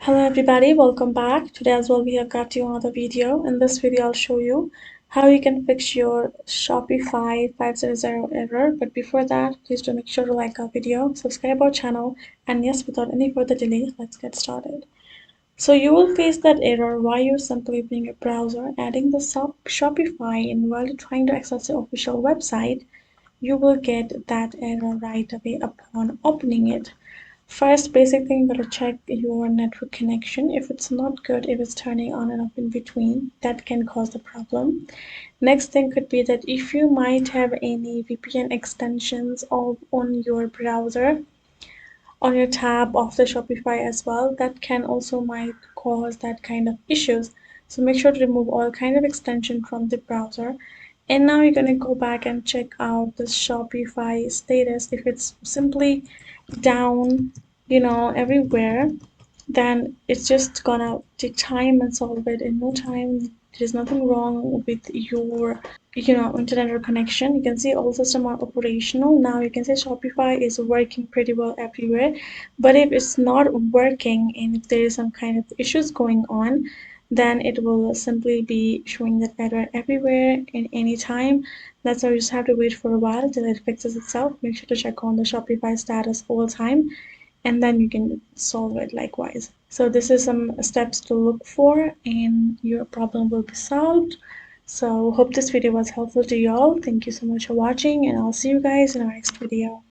Hello everybody, welcome back. Today as well we have got you another video. In this video I'll show you how you can fix your Shopify 500 error. But before that, please do make sure to like our video, subscribe our channel, and yes, without any further delay, let's get started. So you will face that error while you're simply opening your browser, adding the Shopify, and while you're trying to access the official website, you will get that error right away upon opening it. First, basic thing, you gotta check your network connection. If it's not good, if it's turning on and off in between, that can cause the problem. Next thing could be that if you might have any VPN extensions on your browser, on your tab of the Shopify as well, that can also might cause that kind of issues. So make sure to remove all kind of extension from the browser. And now you're gonna go back and check out the Shopify status. If it's simply down, everywhere, then it's just gonna take time and solve it in no time. There's nothing wrong with your internet or connection. You can see all systems are operational. Now you can say Shopify is working pretty well everywhere. But if it's not working and if there is some kind of issues going on, then it will simply be showing that error everywhere in any time. That's why you just have to wait for a while till it fixes itself. Make sure to check on the Shopify status all the time, and then you can solve it likewise. So this is some steps to look for and your problem will be solved. So hope this video was helpful to y'all. Thank you so much for watching, and I'll see you guys in our next video.